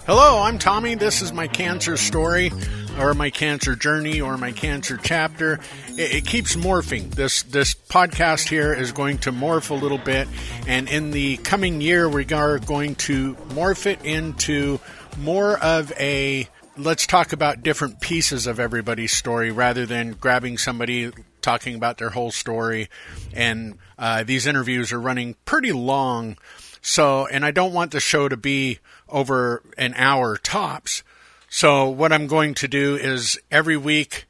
Hello, I'm Tommy. This is my cancer story, or my cancer journey, or my cancer chapter. It keeps morphing. This podcast here is going to morph a little bit, and in the coming year, we are going to morph it into more of a let's talk about different pieces of everybody's story rather than grabbing somebody talking about their whole story. And these interviews are running pretty long. So, and I don't want the show to be over an hour tops. So what I'm going to do is every week,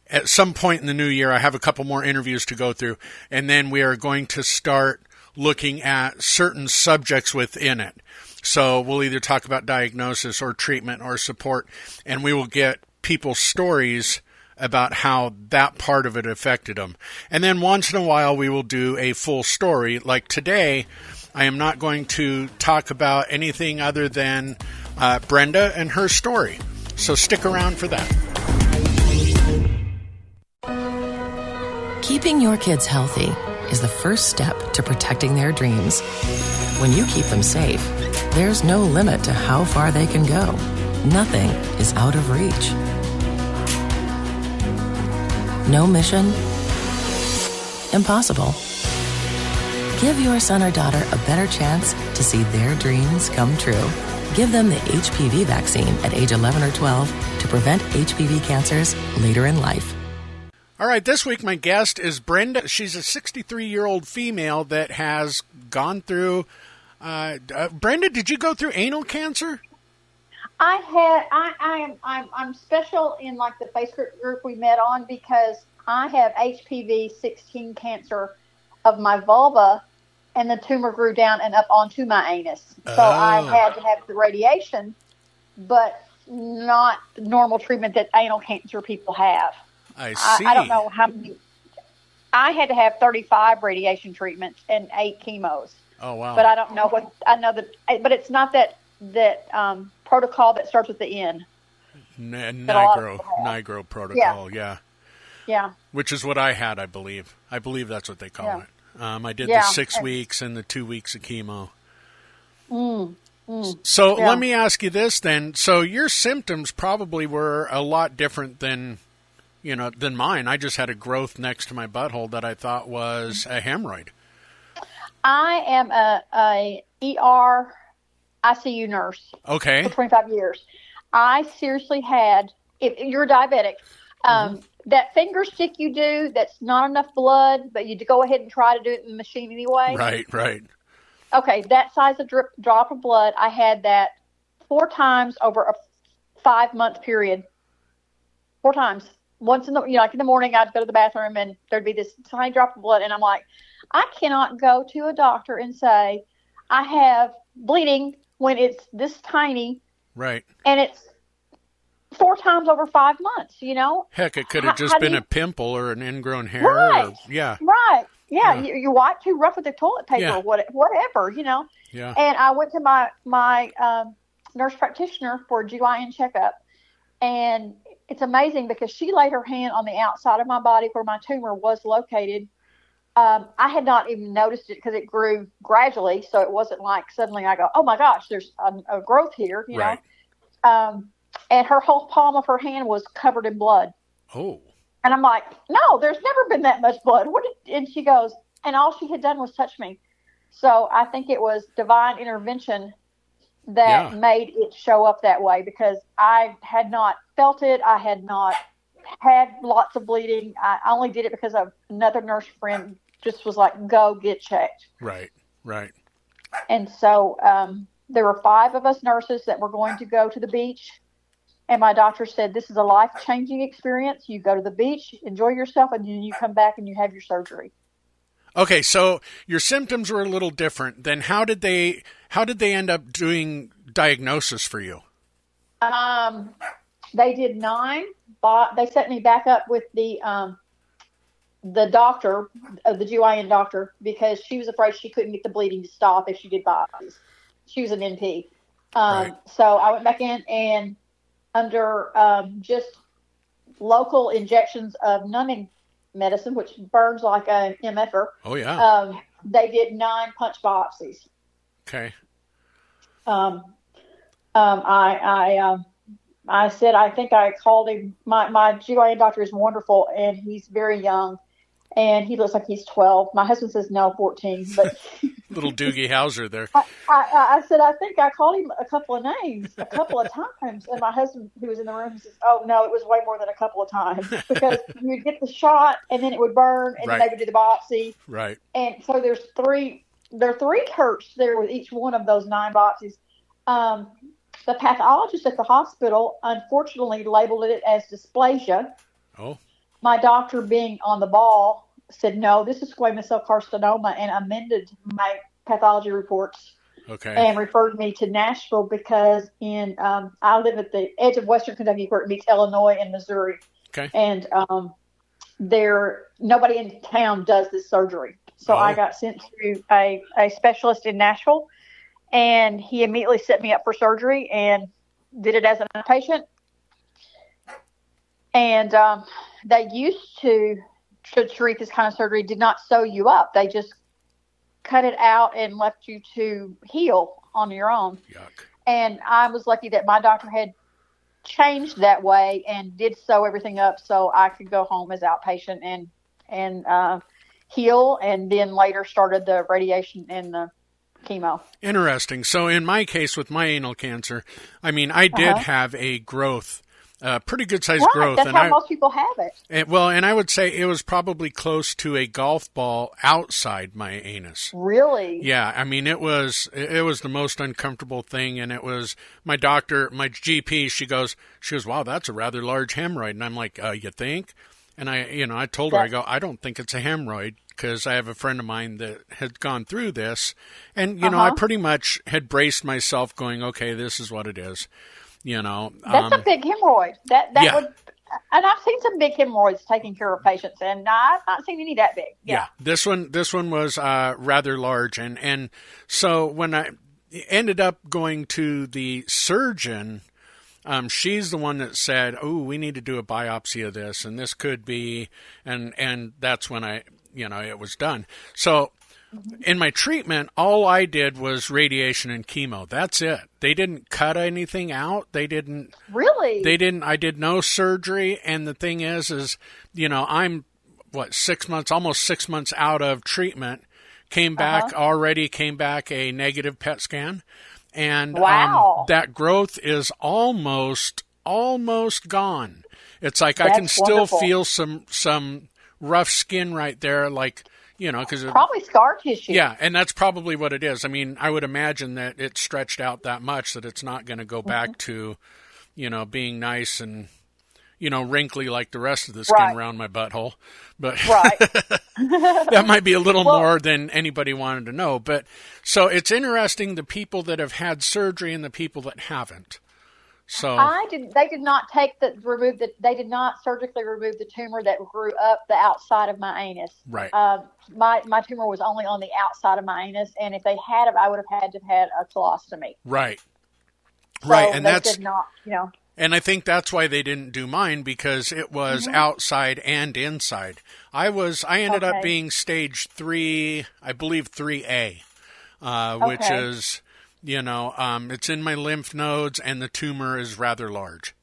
at some point in the new year, I have a couple more interviews to go through, and then we are going to start looking at certain subjects within it. So we'll either talk about diagnosis or treatment or support, and we will get people's stories about how that part of it affected them. And then once in a while, we will do a full story. Like today, I am not going to talk about anything other than Brenda and her story. So stick around for that. Keeping your kids healthy is the first step to protecting their dreams. When you keep them safe, there's no limit to how far they can go. Nothing is out of reach. No mission? Impossible. Give your son or daughter a better chance to see their dreams come true. Give them the HPV vaccine at age 11 or 12 to prevent HPV cancers later in life. All right, this week my guest is Brenda. She's a 63-year-old female that has gone through... Brenda, did you go through anal cancer? I'm special in like the Facebook group we met on because I have HPV 16 cancer of my vulva, and the tumor grew down and up onto my anus. So I had to have the radiation, but not the normal treatment that anal cancer people have. I see. I don't know how many. I had to have 35 radiation treatments and 8 chemos. Oh, wow. But I don't know what, I know that, but it's not that protocol that starts with the N. Nigro protocol, yeah. Yeah. Which is what I had, I believe. I believe that's what they call it. I did the 6 weeks and the 2 weeks of chemo. So let me ask you this then. So your symptoms probably were a lot different than mine. I just had a growth next to my butthole that I thought was a hemorrhoid. I am a ER ICU nurse. Okay. For 25 years. I seriously had, if you're diabetic, that finger stick you do that's not enough blood, but you go ahead and try to do it in the machine anyway. Right. Okay, that size of drop of blood, I had that 4 times over a 5-month period. 4 times. Once in the, like in the morning, I'd go to the bathroom and there'd be this tiny drop of blood, and I'm like, I cannot go to a doctor and say I have bleeding when it's this tiny. Right. And it's 4 times over 5 months, Heck, it could have just been a pimple or an ingrown hair. Right. Right. Yeah. You wipe too rough with the toilet paper or whatever, Yeah. And I went to my nurse practitioner for a GYN checkup, and it's amazing because she laid her hand on the outside of my body where my tumor was located. I had not even noticed it because it grew gradually, so it wasn't like suddenly I go, oh my gosh, there's a growth here, right. And her whole palm of her hand was covered in blood. Oh. And I'm like, no, there's never been that much blood. And she goes, and all she had done was touch me. So I think it was divine intervention that made it show up that way, because I had not felt it. I had not had lots of bleeding. I only did it because of another nurse friend just was like, go get checked. Right. And so there were 5 of us nurses that were going to go to the beach. And my doctor said, this is a life-changing experience. You go to the beach, enjoy yourself, and then you come back and you have your surgery. Okay, so your symptoms were a little different. Then how did they end up doing diagnosis for you? They did 9. They set me back up with the doctor, the GYN doctor, because she was afraid she couldn't get the bleeding to stop if she did biopsies. She was an NP. Right. So I went back in, and under just local injections of numbing medicine, which burns like an MFer. Oh, yeah. They did 9 punch biopsies. Okay. I said, I think I called him. My GYN doctor is wonderful, and he's very young, and he looks like he's 12. My husband says no, 14, but little Doogie Howser there. I said, I think I called him a couple of names, a couple of times. And my husband, who was in the room, says, oh, no, it was way more than a couple of times because you'd get the shot and then it would burn and then they would do the biopsy. Right. And so there are three Kurt's there with each one of those 9 biopsies. The pathologist at the hospital unfortunately labeled it as dysplasia. Oh. My doctor, being on the ball, said, no, this is squamous cell carcinoma, and amended my pathology reports. Okay. And referred me to Nashville because I live at the edge of Western Kentucky where it meets Illinois and Missouri. Okay. And nobody in town does this surgery. So I got sent to a specialist in Nashville, and he immediately set me up for surgery and did it as an outpatient. And they used to treat this kind of surgery, did not sew you up. They just cut it out and left you to heal on your own. Yuck. And I was lucky that my doctor had changed that way and did sew everything up so I could go home as outpatient and heal, and then later started the radiation and the chemo. Interesting. So in my case with my anal cancer, I mean, I did have a growth, pretty good sized growth. That's how most people have it. And I would say it was probably close to a golf ball outside my anus. Really? Yeah. I mean, it was the most uncomfortable thing. And it was my doctor, my GP, she goes, wow, that's a rather large hemorrhoid. And I'm like, you think? And I told her, I don't think it's a hemorrhoid, because I have a friend of mine that had gone through this. And, I pretty much had braced myself going, okay, this is what it is. That's a big hemorrhoid. That would, and I've seen some big hemorrhoids taking care of patients, and I've not seen any that big. Yeah. This one was rather large, and so when I ended up going to the surgeon, she's the one that said, "Oh, we need to do a biopsy of this, and this could be," and that's when it was done. So. In my treatment, all I did was radiation and chemo. That's it. They didn't cut anything out. They didn't. Really? They didn't. I did no surgery. And the thing is I'm, almost 6 months out of treatment, came back a negative PET scan. And wow. That growth is almost gone. It's like That's I can still wonderful. feel some rough skin right there, like, because probably scar tissue. Yeah, and that's probably what it is. I mean, I would imagine that it's stretched out that much that it's not going to go back to, being nice and, wrinkly like the rest of the skin around my butthole. But that might be a little more than anybody wanted to know. But so it's interesting, the people that have had surgery and the people that haven't. So they did not they did not surgically remove the tumor that grew up the outside of my anus. Right. My tumor was only on the outside of my anus, and if they had it, I would have had to have had a colostomy. Right. So right, and they that's did not, And I think that's why they didn't do mine, because it was outside and inside. I ended up being stage 3, I believe 3A, which is. It's in my lymph nodes, and the tumor is rather large.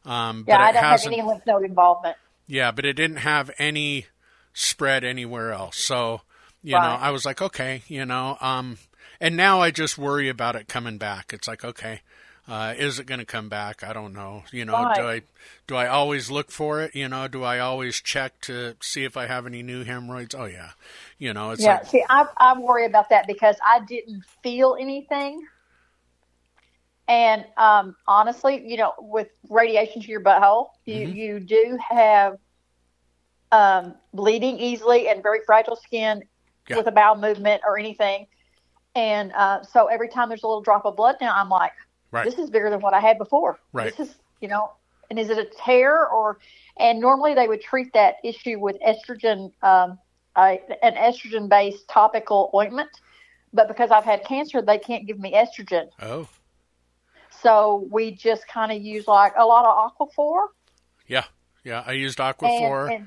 But I don't have any lymph node involvement. Yeah, but it didn't have any spread anywhere else. So, I was like, okay, and now I just worry about it coming back. It's like, okay, is it going to come back? I don't know. Do I always look for it? Do I always check to see if I have any new hemorrhoids? Oh yeah. It's like, see, I worry about that because I didn't feel anything. And honestly, with radiation to your butthole, you do have bleeding easily and very fragile skin with a bowel movement or anything. And so every time there's a little drop of blood now, I'm like, this is bigger than what I had before. Right. This is, and is it a tear and normally they would treat that issue with estrogen, an estrogen-based topical ointment, but because I've had cancer, they can't give me estrogen. Oh. So we just kind of use like a lot of Aquaphor. Yeah, I used Aquaphor.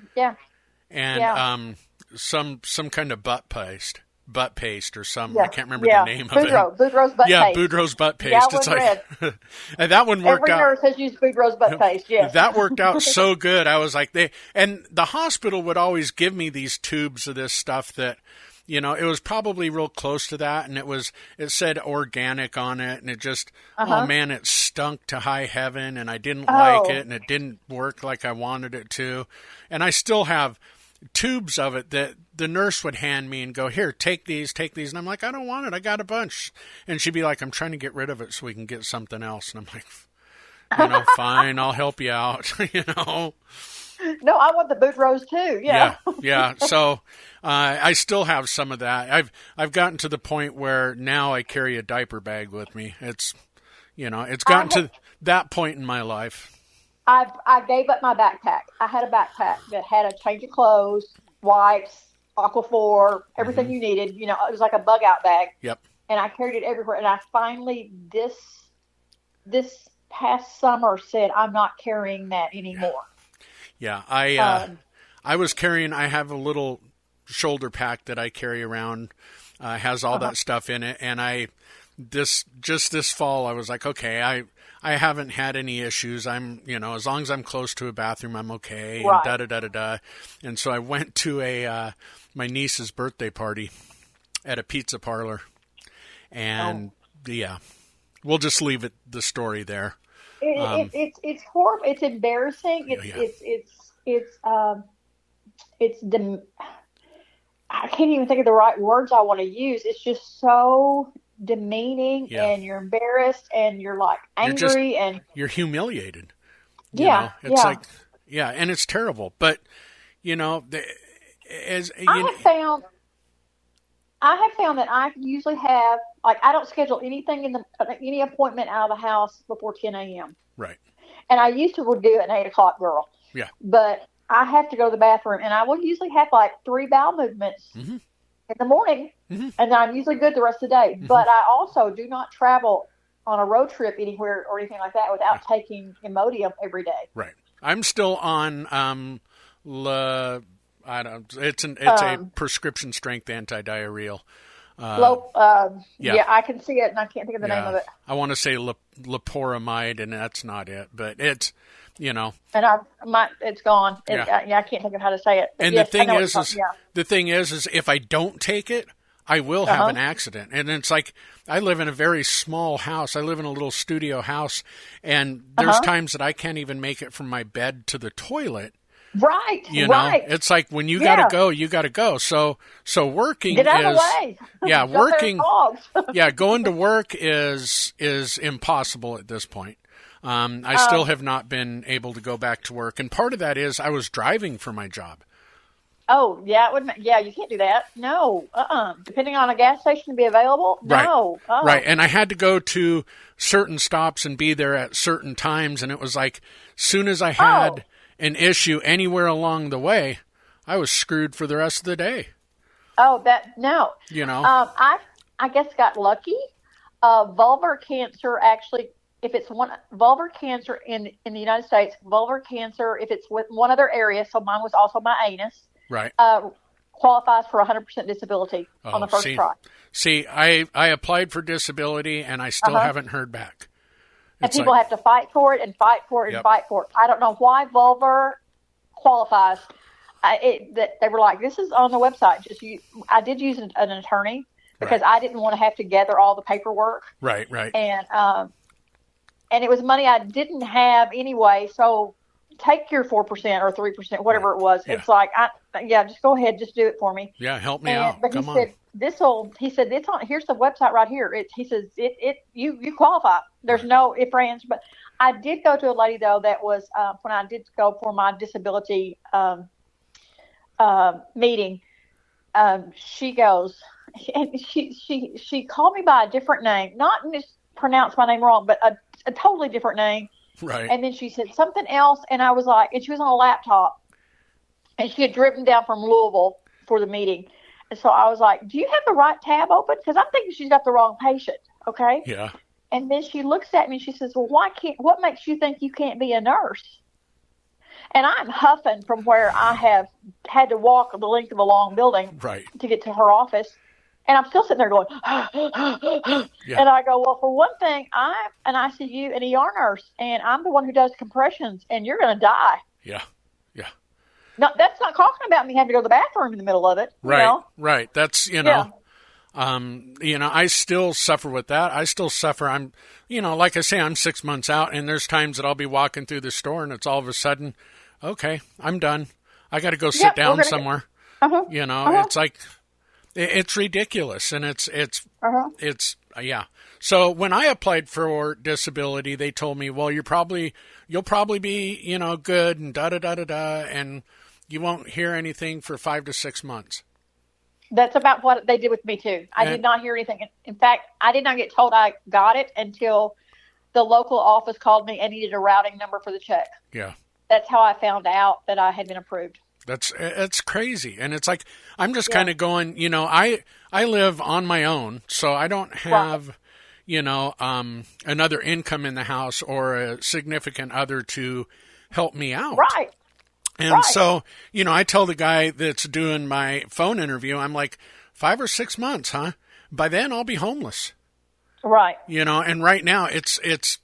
And some kind of butt paste. butt paste or something. I can't remember the name of it. Boudreaux's butt paste. Yeah, Boudreaux's butt paste. It's like, and that one worked out. Every nurse has used Boudreaux's butt paste, yes. That worked out so good. I was like, and the hospital would always give me these tubes of this stuff that, it was probably real close to that, and it said organic on it, and it just, oh man, it stunk to high heaven, and I didn't like it, and it didn't work like I wanted it to. And I still have tubes of it that the nurse would hand me and go, here, take these. And I'm like, I don't want it. I got a bunch. And she'd be like, I'm trying to get rid of it so we can get something else. And I'm like, fine, I'll help you out, No, I want the Boudreaux's too. Yeah. Yeah. So I still have some of that. I've gotten to the point where now I carry a diaper bag with me. It's gotten to that point in my life. I gave up my backpack. I had a backpack that had a change of clothes, wipes, Aquaphor, everything you needed. It was like a bug out bag. Yep. And I carried it everywhere. And I finally, this past summer, said, I'm not carrying that anymore. Yeah. I have a little shoulder pack that I carry around, has all that stuff in it. And this fall, I was like, okay, I haven't had any issues. I'm, as long as I'm close to a bathroom, I'm okay. Right. And da-da-da-da-da. And so I went to my niece's birthday party at a pizza parlor. And we'll just leave the story there. It's horrible. It's embarrassing. I can't even think of the right words I want to use. It's just so demeaning, and you're embarrassed, and you're like angry, and you're humiliated. It's like, and it's terrible. But I have found that I usually have, like, I don't schedule anything any appointment out of the house before 10 a.m. Right. And I used to would do an 8 o'clock girl. Yeah. But I have to go to the bathroom, and I will usually have like 3 bowel movements in the morning, and then I'm usually good the rest of the day. But I also do not travel on a road trip anywhere or anything like that without taking Imodium every day. Right. I'm still on it's a prescription strength antidiarrheal. I can see it, and I can't think of the name of it. I want to say loperamide, and that's not it, but it's, And it's gone. I can't think of how to say it. And the thing is if I don't take it, I will have an accident. And it's like, I live in a very small house. I live in a little studio house, and there's times that I can't even make it from my bed to the toilet. Right. Right. It's like, when you gotta go, you gotta go. So working Get out of the way. Yeah, working. Going to work is impossible at this point. I still have not been able to go back to work, and part of that is I was driving for my job. Oh, yeah, you can't do that. No, depending on a gas station to be available, no. Right, and I had to go to certain stops and be there at certain times, and it was like, soon as I had an issue anywhere along the way, I was screwed for the rest of the day. Oh, I guess got lucky. Vulvar cancer, actually, if it's vulvar cancer in the United States, vulvar cancer, if it's with one other area, so mine was also my anus, right, qualifies for 100% disability on the first try. See, I applied for disability, and I still haven't heard back. And people have to fight for it and fight for it and fight for it. I don't know why vulvar qualifies. They were like, this is on the website. I did use an attorney because I didn't want to have to gather all the paperwork. Right. And it was money I didn't have anyway. So take your 4% or 3%, whatever it was. Yeah. It's like, just go ahead, just do it for me. Yeah, help me out. But he said, it's on, here's the website right here. You qualify. There's no ifs, ands, but I did go to a lady though that was, when I did go for my disability, meeting, she goes, and she called me by a different name, not mispronounced my name wrong, but a totally different name. Right. And then she said something else, and I was like, and she was on a laptop, and she had driven down from Louisville for the meeting. And so I was like, do you have the right tab open? Because I'm thinking she's got the wrong patient. Okay. Yeah. And then she looks at me and she says, well, what makes you think you can't be a nurse? And I'm huffing from where I have had to walk the length of a long building to get to her office. And I'm still sitting there going, and I go, well, for one thing, I'm an ICU and ER nurse, and I'm the one who does compressions, and you're going to die. Yeah. Yeah. No, that's not talking about me having to go to the bathroom in the middle of it. Right. You know? Right. That's, I still suffer with that. I still suffer. I'm, like I say, I'm 6 months out, and there's times that I'll be walking through the store, and it's all of a sudden, okay, I'm done. I got to go sit down somewhere. It's like, it's ridiculous, and it's So when I applied for disability, they told me, well, you'll probably be, good and da-da-da-da-da, and you won't hear anything for 5 to 6 months. That's about what they did with me, too. I did not hear anything. In fact, I did not get told I got it until the local office called me and needed a routing number for the check. Yeah. That's how I found out that I had been approved. It's crazy. And it's like, I'm just kind of going, I live on my own, so I don't have, another income in the house or a significant other to help me out. Right. And so, I tell the guy that's doing my phone interview, I'm like, 5 or 6 months, huh? By then I'll be homeless. Right. And right now it's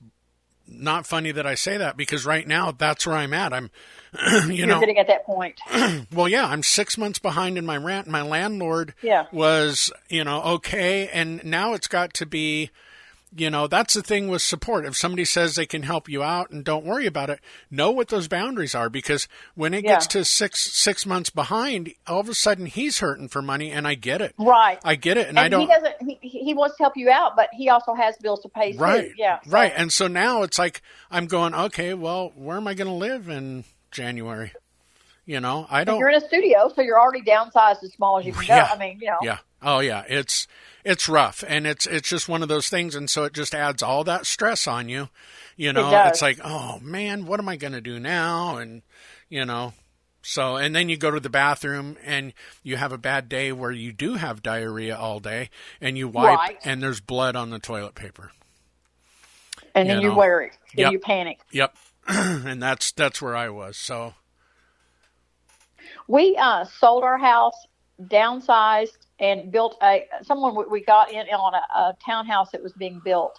not funny that I say that, because right now that's where I'm at. I'm, You're getting at that point. Well, yeah, I'm 6 months behind in my rent. My landlord was, okay. And now it's got to be, that's the thing with support. If somebody says they can help you out, and don't worry about it, know what those boundaries are, because when it gets to six months behind, all of a sudden he's hurting for money, and I get it. Right. I get it. And I don't. He wants to help you out, but he also has bills to pay too. Yeah. Right. And so now it's like, I'm going, okay, well, where am I going to live in January? I don't. You're in a studio, so you're already downsized as small as you can go. I mean, Yeah. Oh yeah. It's rough, and it's just one of those things, and so it just adds all that stress on you. It's like, oh man, what am I going to do now? And so, and then you go to the bathroom and you have a bad day where you do have diarrhea all day, and you wipe and there's blood on the toilet paper. And then you wear it. Then you panic. Yep. And that's where I was. So we sold our house, downsized, and built we got in on a townhouse that was being built.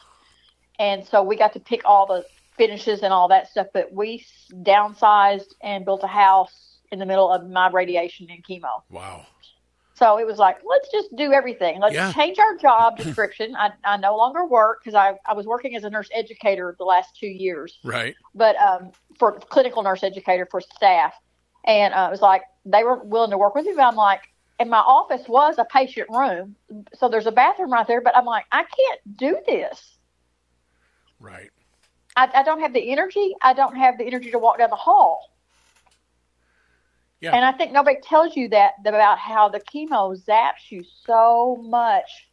And so we got to pick all the finishes and all that stuff, but we downsized and built a house in the middle of my radiation and chemo. Wow. So it was like, let's just do everything. Let's change our job description. I no longer work, because I was working as a nurse educator the last 2 years. Right. But for clinical nurse educator for staff. And it was like, they were willing to work with me, but I'm like, and my office was a patient room, so there's a bathroom right there, but I'm like, I can't do this. Right. I don't have the energy. I don't have the energy to walk down the hall. Yeah. And I think nobody tells you that about how the chemo zaps you so much.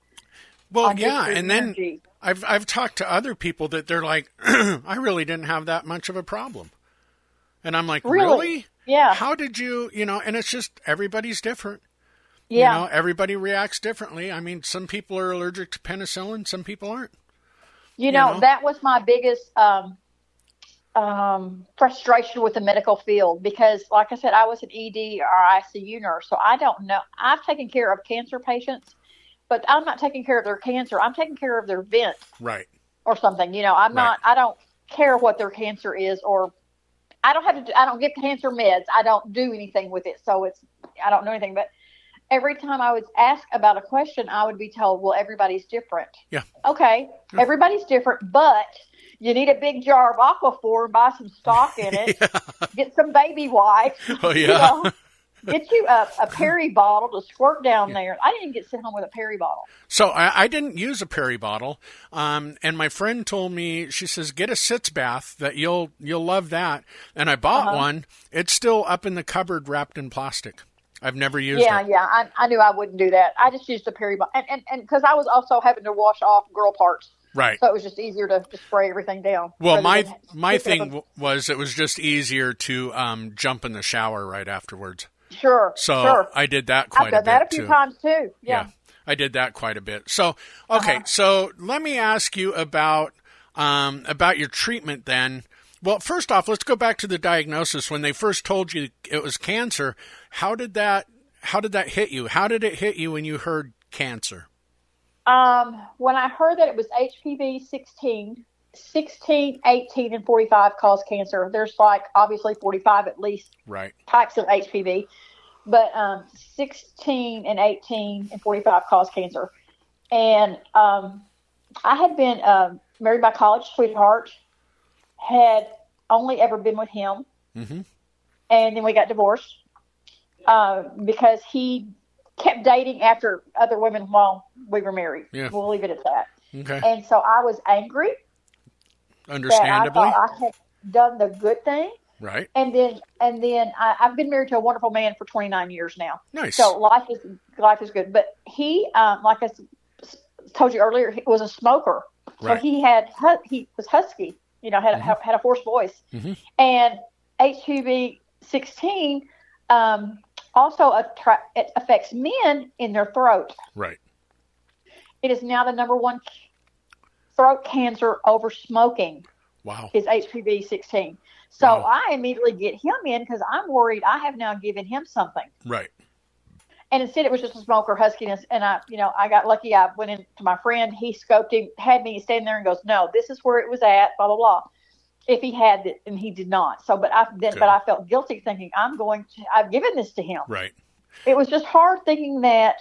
Well, yeah, and energy. Then I've talked to other people that they're like, I really didn't have that much of a problem. And I'm like, really? Yeah. How did you, and it's just, everybody's different. Yeah. Everybody reacts differently. I mean, some people are allergic to penicillin, some people aren't. That was my biggest frustration with the medical field, because, like I said, I was an ED or ICU nurse, so I don't know. I've taken care of cancer patients, but I'm not taking care of their cancer. I'm taking care of their vent. Right. Or something. I'm not. I don't care what their cancer is, or I don't give cancer meds. I don't do anything with it, so I don't know anything, but every time I was asked about a question, I would be told, well, everybody's different. Yeah. Okay, everybody's different, but you need a big jar of Aquaphor and buy some stock in it. Yeah. Get some baby wipes. Oh, yeah. Get you a Perry bottle to squirt down there. I didn't get sent home with a Perry bottle. So I didn't use a Perry bottle. And my friend told me, she says, get a sitz bath, that you'll love that. And I bought one. It's still up in the cupboard wrapped in plastic. I've never used it. Yeah. I knew I wouldn't do that. I just used a Perry bottle. And because I was also having to wash off girl parts. Right. So it was just easier to spray everything down. Well, my thing was, it was just easier to jump in the shower right afterwards. Sure. So I did that quite a bit too. I've done that a few times too. Yeah. I did that quite a bit. So, okay. So let me ask you about your treatment then. Well, first off, let's go back to the diagnosis. When they first told you it was cancer, how did that hit you? How did it hit you when you heard cancer? When I heard that it was HPV 16, 18, and 45 cause cancer. There's like obviously 45 at least types of HPV, but 16 and 18 and 45 cause cancer. And I had been married my college sweetheart, had only ever been with him, and then we got divorced because he kept dating after other women while we were married. Yeah. We'll leave it at that. Okay. And so I was angry. Understandably. That I thought I had done the good thing. Right. And then I've been married to a wonderful man for 29 years now. Nice. So life is good. But he, like I told you earlier, he was a smoker. Right. So he was husky, had a hoarse voice. Mm-hmm. And HPV 16 also it affects men in their throat. Right. It is now the number one throat cancer over smoking. Wow. Is HPV 16. So I immediately get him in because I'm worried I have now given him something. Right. And instead it was just a smoker huskiness. And I got lucky. I went in to my friend. He scoped him, had me stand there and goes, no, this is where it was at, blah, blah, blah. If he had it, and he did not. So, but I felt guilty thinking I've given this to him. Right. It was just hard thinking that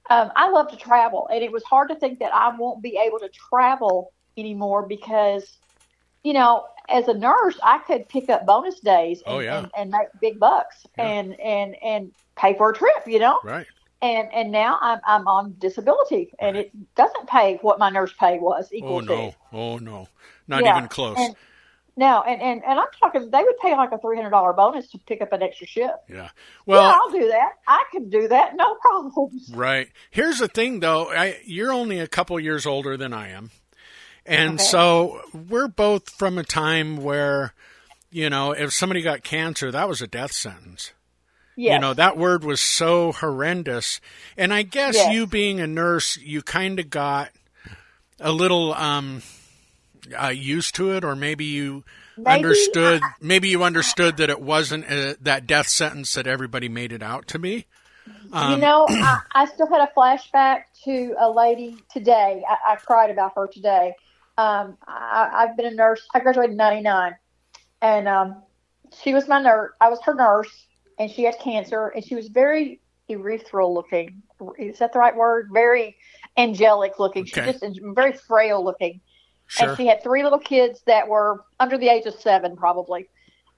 I love to travel, and it was hard to think that I won't be able to travel anymore because, as a nurse, I could pick up bonus days and make big bucks and pay for a trip, Right. And now I'm on disability, and it doesn't pay what my nurse pay was equal to. Oh no, not even close. No, and I'm talking, they would pay like a $300 bonus to pick up an extra shift. Yeah. Well, I'll do that. I can do that. No problems. Right. Here's the thing, though. You're only a couple years older than I am. And so we're both from a time where, if somebody got cancer, that was a death sentence. Yes. That word was so horrendous. And I guess you being a nurse, you kind of got a little used to it, or maybe you understood that it wasn't that death sentence that everybody made it out to be. I still had a flashback to a lady today. I cried about her today. I've been a nurse. I graduated in 99, and she was my nurse. I was her nurse, and she had cancer, and she was very ethereal looking. Is that the right word? Very angelic looking. Okay. She just very frail looking. Sure. And she had 3 little kids that were under the age of 7, probably.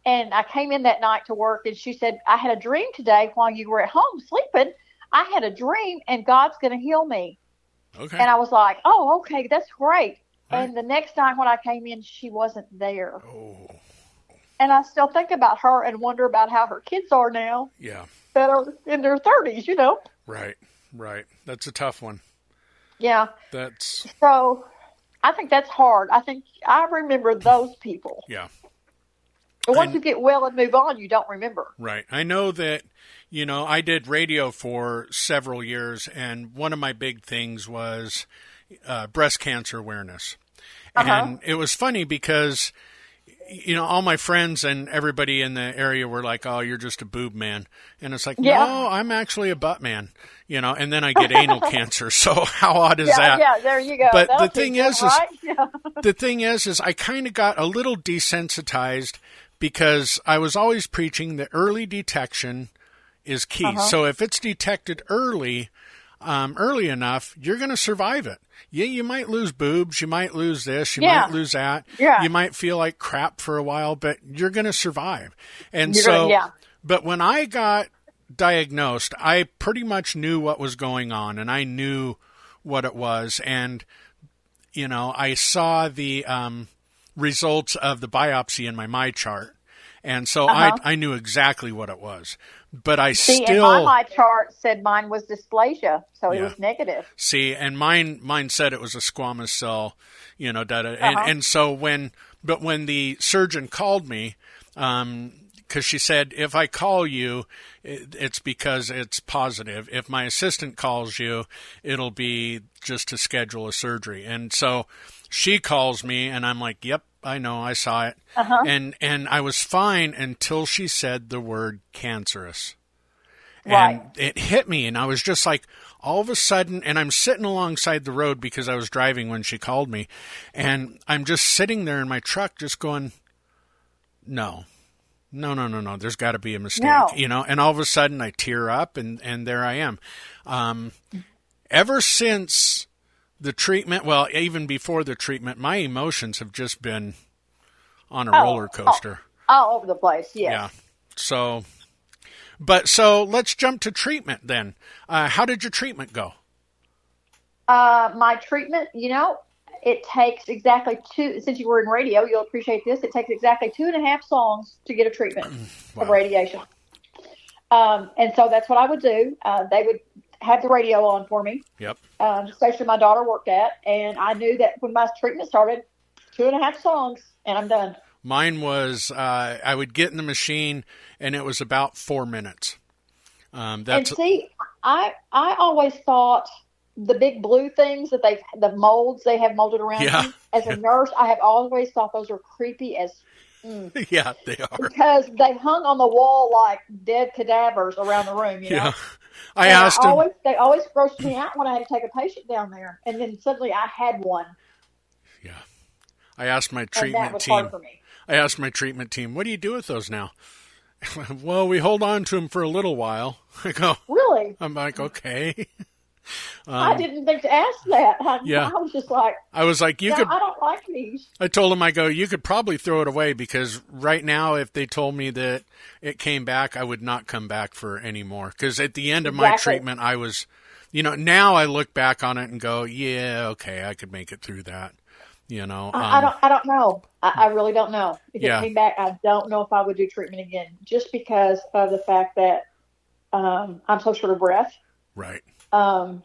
And I came in that night to work, and she said, I had a dream today while you were at home sleeping. I had a dream, and God's going to heal me. Okay. And I was like, oh, okay, that's great. Right. And the next night when I came in, she wasn't there. Oh. And I still think about her and wonder about how her kids are now. Yeah. That are in their 30s, Right. That's a tough one. Yeah. So I think that's hard. I think I remember those people. Yeah. And once you get well and move on, you don't remember. Right. I know that, I did radio for several years, and one of my big things was breast cancer awareness. And it was funny because, all my friends and everybody in the area were like, oh, you're just a boob man. And it's like, no, I'm actually a butt man, and then I get anal cancer. So how odd is that? Yeah, there you go. But the thing is the thing is I kind of got a little desensitized because I was always preaching that early detection is key. So if it's detected early enough, you're going to survive it. Yeah, you might lose boobs, you might lose this, you might lose that. Yeah. You might feel like crap for a while, but you're going to survive. And but when I got diagnosed, I pretty much knew what was going on, and I knew what it was. And, I saw the results of the biopsy in my chart. And so I knew exactly what it was. But I still... and my chart said mine was dysplasia, so it was negative. See, and mine said it was a squamous cell, and so when the surgeon called me, because she said, if I call you, it's because it's positive. If my assistant calls you, it'll be just to schedule a surgery. And so she calls me, and I'm like, yep, I know, I saw it. And I was fine until she said the word cancerous. And it hit me, and I was just like, all of a sudden, and I'm sitting alongside the road because I was driving when she called me, and I'm just sitting there in my truck just going, no, there's got to be a mistake, and all of a sudden I tear up, and there I am. Ever since the treatment, well, even before the treatment, my emotions have just been on a roller coaster. All over the place, yes. Yeah. So let's jump to treatment then. How did your treatment go? My treatment, it takes exactly since you were in radio, you'll appreciate this. It takes exactly 2.5 songs to get a treatment of radiation. And so that's what I would do. They would have the radio on for me. Yep. The station my daughter worked at. And I knew that when my treatment started, 2.5 songs and I'm done. Mine was, I would get in the machine and it was about 4 minutes. And see, I always thought the big blue things that the molds they have molded around me, as a nurse, I have always thought those are creepy as Yeah, they are. Because they hung on the wall like dead cadavers around the room, Yeah. I asked them. They always grossed me out when I had to take a patient down there. And then suddenly I had one. Yeah. I asked my treatment team. Hard for me. I asked my treatment team, what do you do with those now? Well, we hold on to them for a little while. I go, really? I'm like, okay. I didn't think to ask that. I was just like, I don't like these. I told him, I go, you could probably throw it away because right now, if they told me that it came back, I would not come back for any more. Because at the end of my treatment, I was, now I look back on it and go, yeah, okay, I could make it through that. I don't know. I really don't know. If it came back, I don't know if I would do treatment again, just because of the fact that I'm so short of breath. Right. The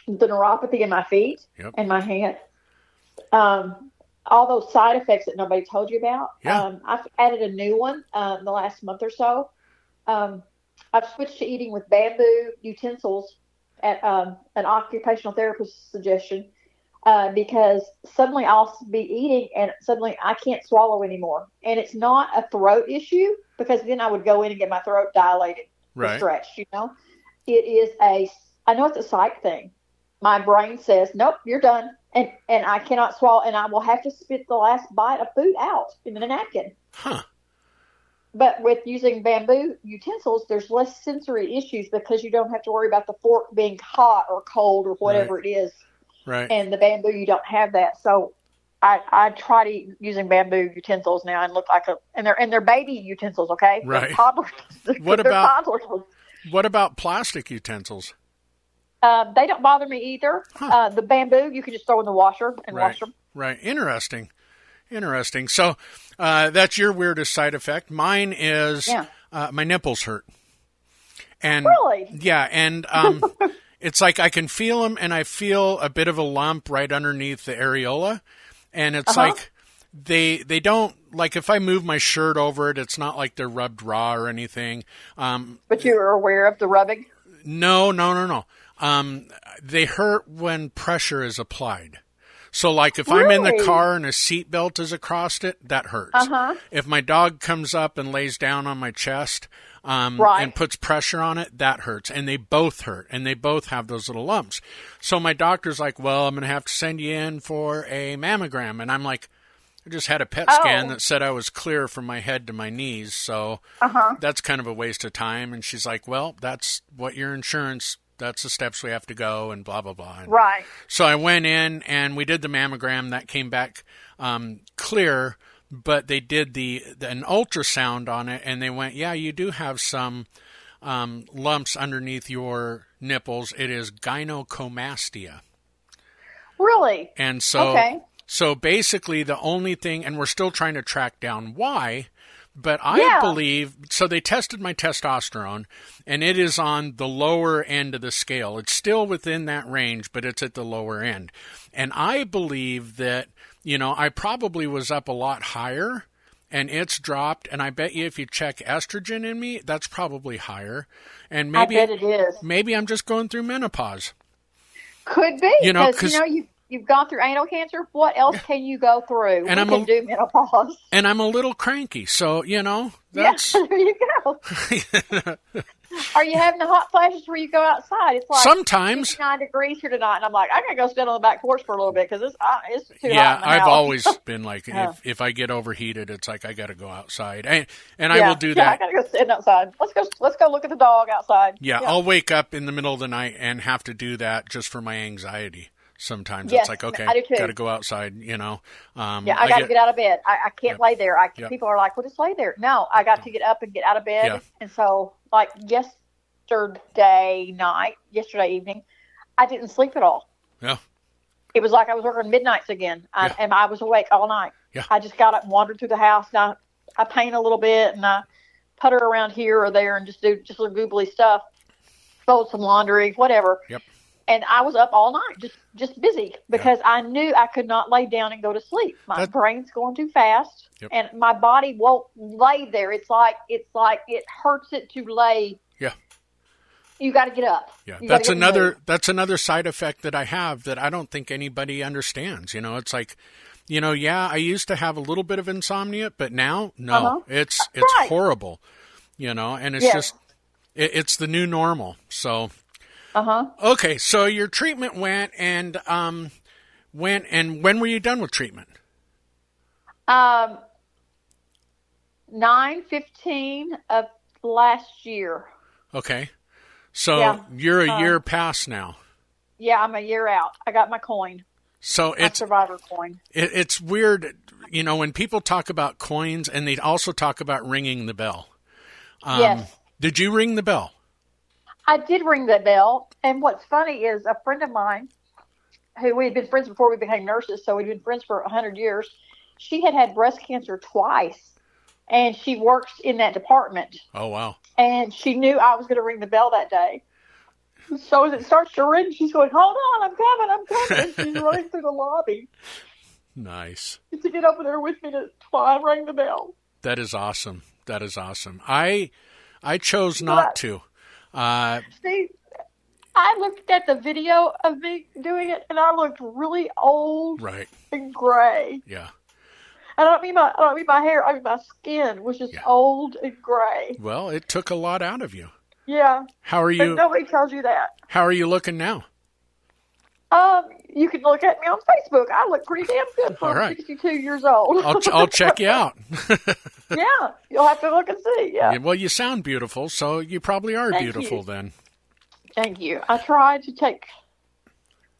neuropathy in my feet and my hand. All those side effects that nobody told you about. Yeah. I've added a new one in the last month or so. I've switched to eating with bamboo utensils at an occupational therapist's suggestion. Because suddenly I'll be eating and suddenly I can't swallow anymore. And it's not a throat issue because then I would go in and get my throat dilated or stretched, It is I know it's a psych thing. My brain says, nope, you're done. And I cannot swallow and I will have to spit the last bite of food out in a napkin. Huh. But with using bamboo utensils, there's less sensory issues because you don't have to worry about the fork being hot or cold or whatever it is. Right. And the bamboo, you don't have that. So I try to using bamboo utensils now and look like and they're baby utensils, okay? Right. They're toddlers. What about plastic utensils? They don't bother me either. Huh. The bamboo, you can just throw in the washer and wash them. Right. Interesting. So that's your weirdest side effect. Mine is my nipples hurt. And really? Yeah, and it's like I can feel them, and I feel a bit of a lump right underneath the areola, and it's like they don't, like if I move my shirt over it, it's not like they're rubbed raw or anything. But you're aware of the rubbing? No. They hurt when pressure is applied. So like if I'm in the car and a seat belt is across it, that hurts. If my dog comes up and lays down on my chest and puts pressure on it, that hurts. And they both hurt. And they both have those little lumps. So my doctor's like, well, I'm going to have to send you in for a mammogram. And I'm like, I just had a PET scan that said I was clear from my head to my knees. So that's kind of a waste of time. And she's like, well, that's what your insurance, that's the steps we have to go and blah, blah, blah. And so I went in and we did the mammogram. That came back clear, but they did an ultrasound on it and they went, yeah, you do have some lumps underneath your nipples. It is gynecomastia. Really? And so, so basically the only thing, and we're still trying to track down why, but I believe, so they tested my testosterone, and it is on the lower end of the scale. It's still within that range, but it's at the lower end. And I believe that, I probably was up a lot higher, and it's dropped. And I bet you if you check estrogen in me, that's probably higher. And I bet it is. Maybe I'm just going through menopause. Could be, because you've gone through anal cancer. What else can you go through? And we can do menopause. And I'm a little cranky, so that's. Yeah, there you go. Are you having the hot flashes where you go outside? It's like sometimes 9 degrees here tonight, and I'm like, I gotta go stand on the back porch for a little bit because it's too hot. Yeah, in the I've house. always been like, if I get overheated, it's like I got to go outside, and I will do that. Yeah, I gotta go stand outside. Let's go look at the dog outside. Yeah, I'll wake up in the middle of the night and have to do that just for my anxiety. Sometimes yes, it's like, okay, got to go outside, I got to get out of bed. I can't lay there. People are like, well, just lay there. No, I got to get up and get out of bed. Yeah. And so, like yesterday evening, I didn't sleep at all. Yeah. It was like I was working midnights again, and I was awake all night. Yeah. I just got up and wandered through the house, and I paint a little bit, and I putter around here or there and just do little googly stuff, fold some laundry, whatever. Yep. And I was up all night, just busy, because I knew I could not lay down and go to sleep. My brain's going too fast, and my body won't lay there. It's like it hurts it to lay. Yeah. You got to get up. Yeah, that's another side effect that I have that I don't think anybody understands. It's like, I used to have a little bit of insomnia, but now, no, it's horrible. And it's just it's the new normal. So. Okay, so your treatment went, and when were you done with treatment? 9/15 of last year. Okay, so you're a year past now. Yeah, I'm a year out. I got my coin. So it's survivor coin. It's weird, when people talk about coins, and they also talk about ringing the bell. Yes. Did you ring the bell? I did ring that bell, and what's funny is a friend of mine, who we had been friends before we became nurses, so we'd been friends for 100 years, she had breast cancer twice, and she works in that department. Oh, wow. And she knew I was going to ring the bell that day. So as it starts to ring, she's going, hold on, I'm coming. And she's running through the lobby. Nice. To get over there with me while I rang the bell. That is awesome. I chose not to. See, I looked at the video of me doing it, and I looked really old, and gray. Yeah. I don't mean my hair. I mean my skin was just old and gray. Well, it took a lot out of you. Yeah. How are you? But nobody tells you that. How are you looking now? You can look at me on Facebook. I look pretty damn good for 62 years old. I'll check you out. Yeah, you'll have to look and see. Yeah. Well, you sound beautiful, so you probably are beautiful then. Thank you. I try to take.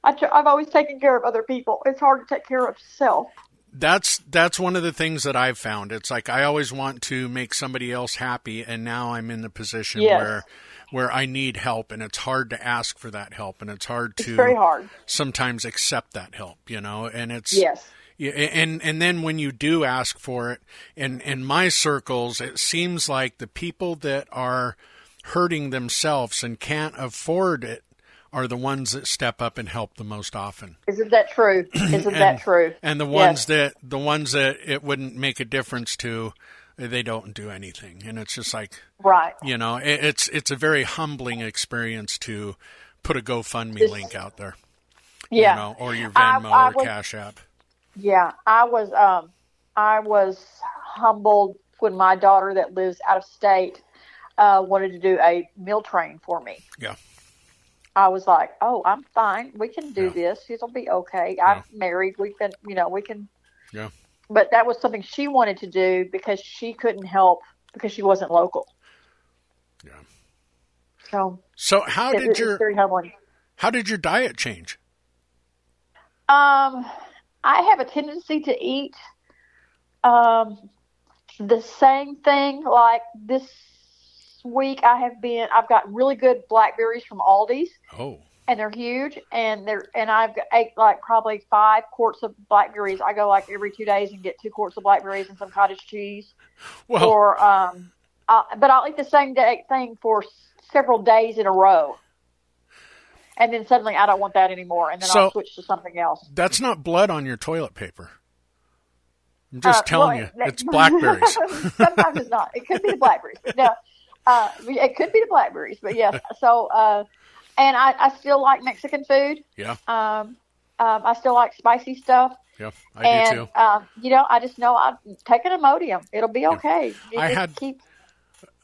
I've always taken care of other people. It's hard to take care of self. That's one of the things that I've found. It's like I always want to make somebody else happy, and now I'm in the position where I need help, and it's hard to ask for that help, and it's very hard sometimes accept that help, and it's and then when you do ask for it, in my circles, it seems like the people that are hurting themselves and can't afford it are the ones that step up and help the most often. Isn't that true? That true? And the ones that it wouldn't make a difference to, they don't do anything. And it's just like, it's a very humbling experience to put a GoFundMe link out there. Yeah. Or your Venmo or Cash App. Yeah. I was humbled when my daughter that lives out of state wanted to do a meal train for me. Yeah. I was like, oh, I'm fine. We can do this. It'll be okay. I'm married. We can, we can. Yeah. But that was something she wanted to do because she couldn't help because she wasn't local. Yeah. So how did very humbling. How did your diet change? I have a tendency to eat the same thing. Like this week, I've got really good blackberries from Aldi's. Oh. And they're huge, and I've ate like probably 5 quarts of blackberries. I go like every 2 days and get 2 quarts of blackberries and some cottage cheese. Well, but I'll eat the same thing for several days in a row, and then suddenly I don't want that anymore, and then I'll switch to something else. That's not blood on your toilet paper. I'm just telling you, it's blackberries. Sometimes it's not. It could be the blackberries. No, it could be the blackberries, but yes. So. And I still like Mexican food. Yeah. I still like spicy stuff. Yeah, I do too. I just know I take an Imodium. It'll be okay. Yeah.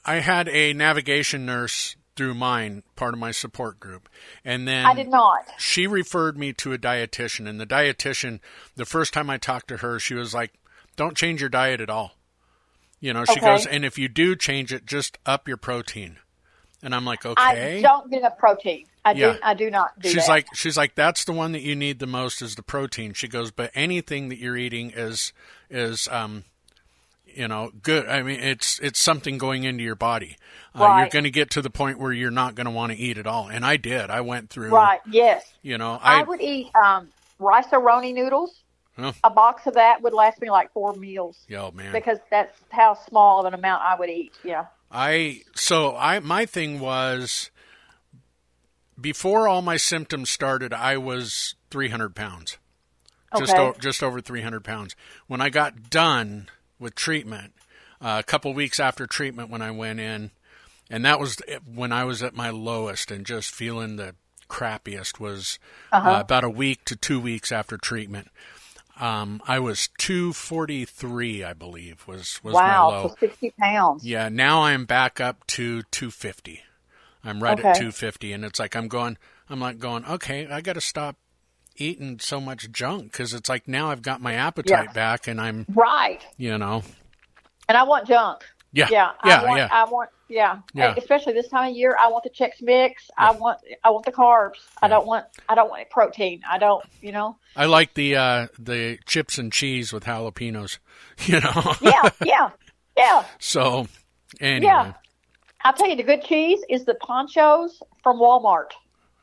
I had a navigation nurse through mine, part of my support group. And then I did not. She referred me to a dietitian, and the dietitian, the first time I talked to her, she was like, don't change your diet at all. She goes, and if you do change it, just up your protein. And I'm like, okay. I don't get enough protein. I do not do that. She's like, that's the one that you need the most is the protein. She goes, but anything that you're eating is good. I mean, it's something going into your body. Right. You're going to get to the point where you're not going to want to eat at all. And I did. I went through. Right. Yes. I would eat rice-a-roni noodles. Oh. A box of that would last me like 4 meals. Oh man. Because that's how small of an amount I would eat. Yeah. My thing was, before all my symptoms started, I was 300 pounds. Just over 300 pounds. When I got done with treatment, a couple weeks after treatment when I went in, and that was when I was at my lowest and just feeling the crappiest, was about a week to 2 weeks after treatment. I was 243, I believe, was my low. Wow, so 60 pounds. Yeah, now I'm back up to 250. I'm right at 250, and it's like I'm going, okay, I got to stop eating so much junk, because it's like now I've got my appetite back, and I'm right. And I want junk. I want. Especially this time of year, I want the Chex Mix. Yeah. I want the carbs. Yeah. I don't want protein. I don't. I like the chips and cheese with jalapenos. Yeah. So, anyway. Yeah. I'll tell you, the good cheese is the Ponchos from Walmart.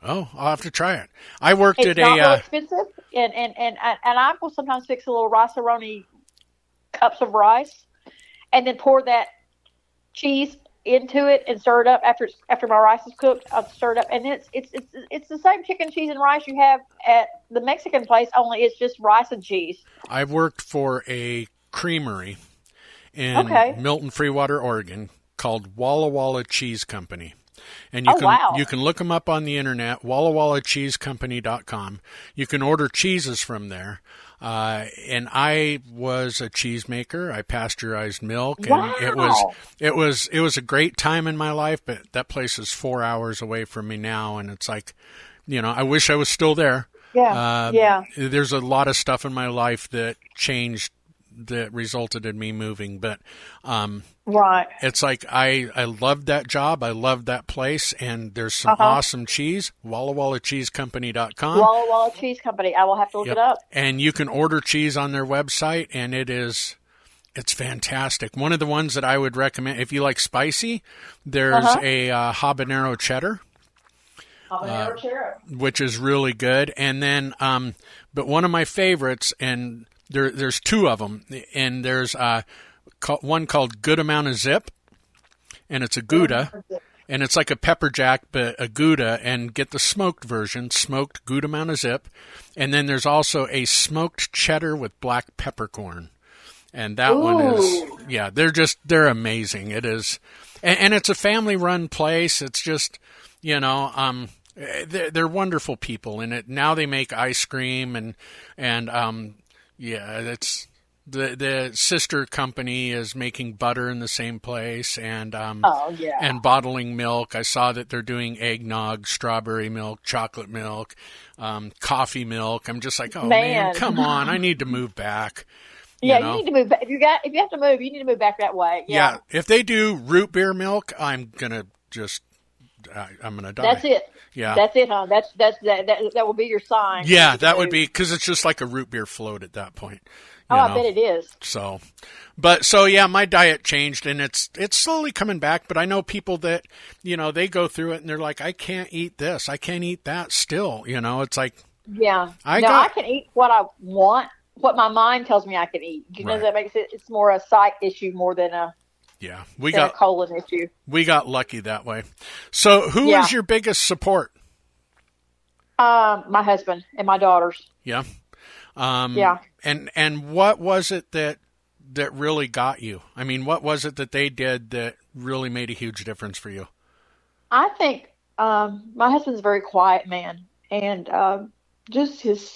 Oh, I'll have to try it. I worked it's not real expensive, and I will sometimes fix a little rice-a-roni cups of rice, and then pour that cheese into it and stir it up after my rice is cooked. I'll stir it up, and it's the same chicken, cheese, and rice you have at the Mexican place, only it's just rice and cheese. I worked for a creamery in Milton, Freewater, Oregon, called Walla Walla Cheese Company. And you can look them up on the internet, wallawallacheesecompany.com. You can order cheeses from there. And I was a cheesemaker. I pasteurized milk, and it was a great time in my life, but that place is 4 hours away from me now, and it's like, I wish I was still there. Yeah. There's a lot of stuff in my life that changed, that resulted in me moving, but right. It's like I loved that job. I loved that place, and there's some awesome cheese. wallawallacheesecompany.com. Walla Walla Cheese Company. I will have to look it up. And you can order cheese on their website, and it's fantastic. One of the ones that I would recommend, if you like spicy, there's a habanero cheddar. Which is really good. And then, but one of my favorites, and there's two of them, and there's one called Good Amount of Zip, and it's a Gouda, and it's like a pepper jack, but a Gouda, and get the smoked version, smoked Good Amount of Zip. And then there's also a smoked cheddar with black peppercorn. And that one is, they're amazing. It is. And it's a family run place. It's just, they're wonderful people in it. Now they make ice cream and it's the sister company is making butter in the same place and bottling milk. I saw that they're doing eggnog, strawberry milk, chocolate milk, coffee milk. I'm just like, man, come on, I need to move back. You need to move back. If you have to move, you need to move back that way. Yeah. If they do root beer milk, I'm gonna die. That's it. Yeah. That's it, huh? That will be your sign. Yeah, that would be, because it's just like a root beer float at that point. I bet it is. So my diet changed, and it's slowly coming back. But I know people that, they go through it and they're like, I can't eat this, I can't eat that. Still, it's like, I can eat what I want, what my mind tells me I can eat. That makes it? It's more a psych issue more than a. Yeah, a colon issue. We got lucky that way. So, who is your biggest support? My husband and my daughters. Yeah. And what was it that really got you? I mean, what was it that they did that really made a huge difference for you? I think my husband's a very quiet man, and just his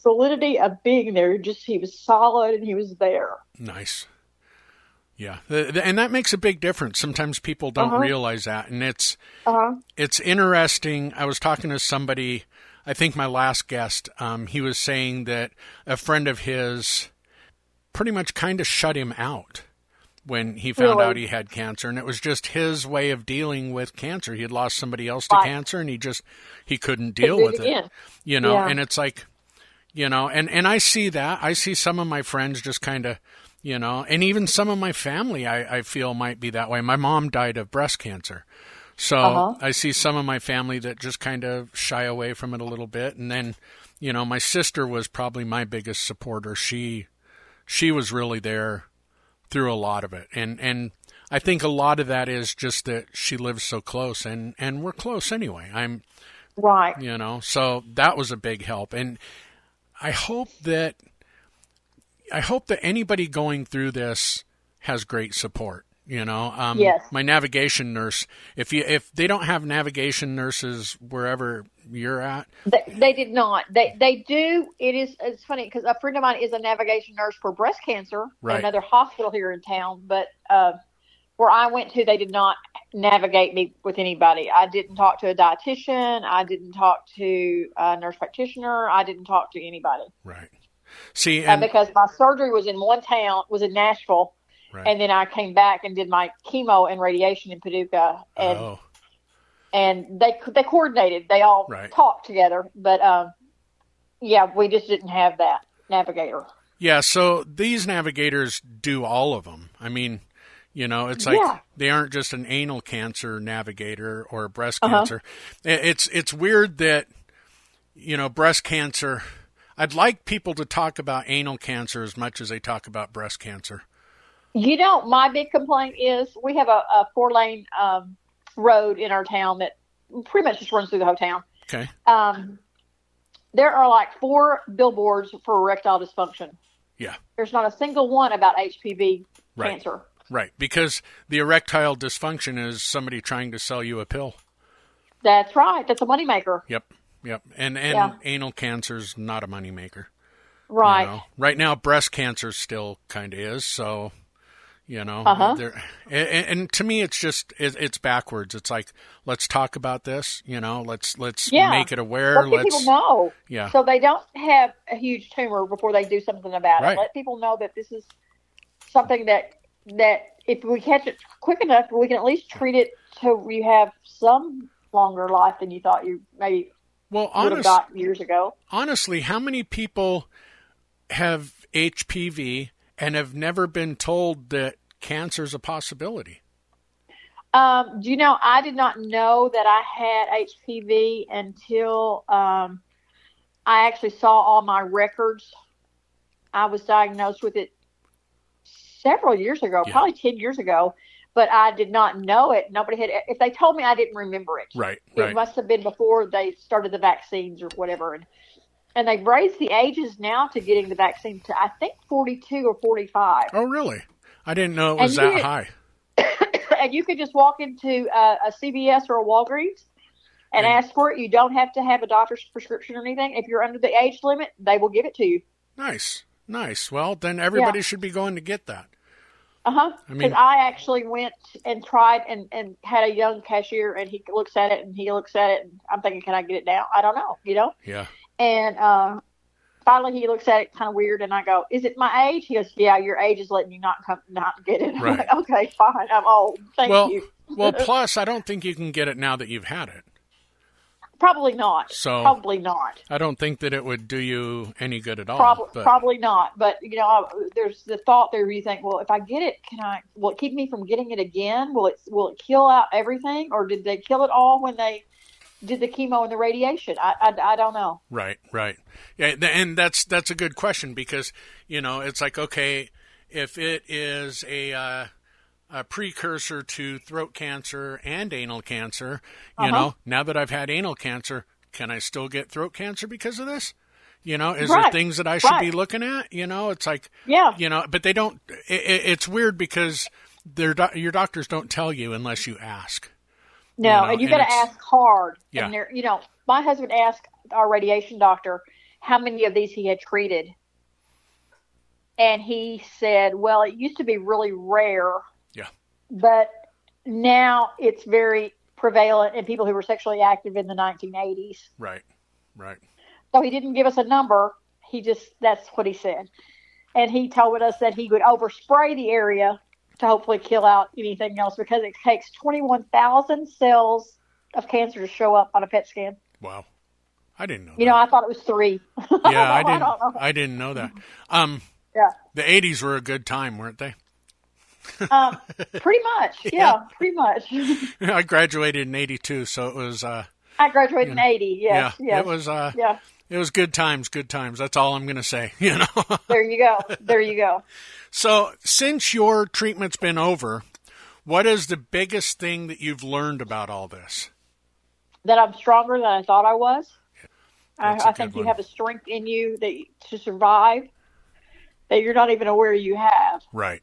solidity of being there. He was solid and he was there. Nice. Yeah. And that makes a big difference. Sometimes people don't realize that. And it's interesting. I was talking to somebody, I think my last guest, he was saying that a friend of his pretty much kind of shut him out when he found out he had cancer. And it was just his way of dealing with cancer. He had lost somebody else to cancer and he couldn't deal with it. You know, and it's like, you know, and I see that. I see some of my friends just kind of, you know, and even some of my family I feel might be that way. My mom died of breast cancer. So I see some of my family that just kind of shy away from it a little bit. And then, you know, my sister was probably my biggest supporter. She was really there through a lot of it. And I think a lot of that is just that she lives so close and we're close anyway. Right. You know, so that was a big help. And I hope that anybody going through this has great support. You know, yes. My navigation nurse, if they don't have navigation nurses wherever you're at, they did not. They do. It's funny because a friend of mine is a navigation nurse for breast cancer at another hospital here in town. But where I went to, they did not navigate me with anybody. I didn't talk to a dietitian. I didn't talk to a nurse practitioner. I didn't talk to anybody. Right. See, because my surgery was in in Nashville. Right. And then I came back and did my chemo and radiation in Paducah, and they coordinated. They all talked together, but we just didn't have that navigator. Yeah, so these navigators do all of them. I mean, you know, it's like they aren't just an anal cancer navigator or a breast cancer. It's weird that, you know, breast cancer. I'd like people to talk about anal cancer as much as they talk about breast cancer. You know, my big complaint is we have a 4-lane road in our town that pretty much just runs through the whole town. Okay. There are like 4 billboards for erectile dysfunction. Yeah. There's not a single one about HPV cancer. Right, because the erectile dysfunction is somebody trying to sell you a pill. That's right. That's a moneymaker. Yep. And anal cancer's not a moneymaker. Right. You know? Right now, breast cancer still kind of is, so... You know, and to me, it's just, it's backwards. It's like, let's talk about this, you know, let's make it aware. Let people know. Yeah. So they don't have a huge tumor before they do something about it. Let people know that this is something that if we catch it quick enough, we can at least treat it so you have some longer life than you thought you maybe would have got years ago. Honestly, how many people have HPV and have never been told that cancer is a possibility? Do you know, I did not know that I had HPV until I actually saw all my records. I was diagnosed with it several years ago, probably 10 years ago, but I did not know it. Nobody had. If they told me, I didn't remember it. Right. It must have been before they started the vaccines or whatever. And they've raised the ages now to getting the vaccine to, I think, 42 or 45. Oh, really? I didn't know it was that high. And you could just walk into a CVS or a Walgreens and ask for it. You don't have to have a doctor's prescription or anything. If you're under the age limit, they will give it to you. Nice. Well, then everybody should be going to get that. Because I actually went and tried and had a young cashier, and he looks at it, and I'm thinking, can I get it now? I don't know, you know? Yeah. And finally, he looks at it kind of weird, and I go, "Is it my age?" He goes, "Yeah, your age is letting you not get it." Right. I'm like, okay, fine. I'm old. Thank you. Well, plus, I don't think you can get it now that you've had it. Probably not. Probably not. I don't think that it would do you any good at all. Probably not. But you know, there's the thought there where you think, well, if I get it, will it keep me from getting it again? Will it kill out everything, or did they kill it all when they did the chemo and the radiation? I don't know. Right. Yeah, and that's a good question, because, you know, it's like, okay, if it is a precursor to throat cancer and anal cancer, you know, now that I've had anal cancer, can I still get throat cancer because of this? You know, is there things that I should be looking at? You know, it's like, you know, but they don't, it's weird because your doctors don't tell you unless you ask. No, and you got to ask hard. Yeah. And you know, my husband asked our radiation doctor, how many of these he had treated. And he said, well, it used to be really rare. Yeah. But now it's very prevalent in people who were sexually active in the 1980s. Right. So he didn't give us a number. That's what he said. And he told us that he would overspray the area to hopefully kill out anything else, because it takes 21,000 cells of cancer to show up on a PET scan. Wow. I didn't know that. You know, I thought it was 3. Yeah, I didn't know that. Yeah. The 80s were a good time, weren't they? Pretty much. Yeah, pretty much. I graduated in 82, so it was I graduated in 80. Yes. Yeah. It was it was good times. That's all I'm going to say, you know. There you go. So, since your treatment's been over, what is the biggest thing that you've learned about all this? That I'm stronger than I thought I was. I think you one. have a strength in you to survive that you're not even aware you have. Right.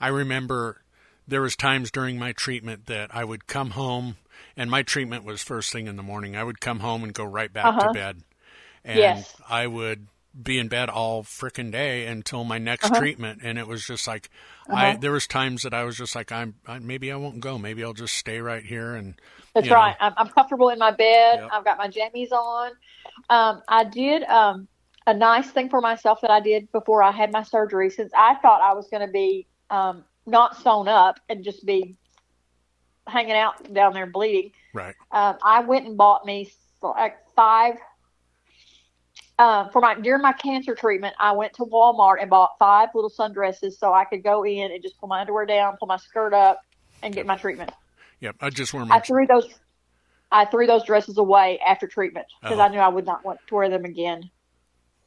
I remember there was times during my treatment that I would come home, and my treatment was first thing in the morning. I would come home and go right back to bed. And I would be in bed all frickin' day until my next treatment. And it was just like, there was times that I was just like, maybe I won't go. Maybe I'll just stay right here. And that's right. I'm comfortable in my bed. Yep. I've got my jammies on. I did a nice thing for myself that I did before I had my surgery, since I thought I was going to be not sewn up and just be hanging out down there bleeding. Right. I went and bought me like 5 during my cancer treatment. I went to Walmart and bought 5 little sundresses so I could go in and just pull my underwear down, pull my skirt up, and get my treatment. Yep. I just wear my. I threw those dresses away after treatment because I knew I would not want to wear them again.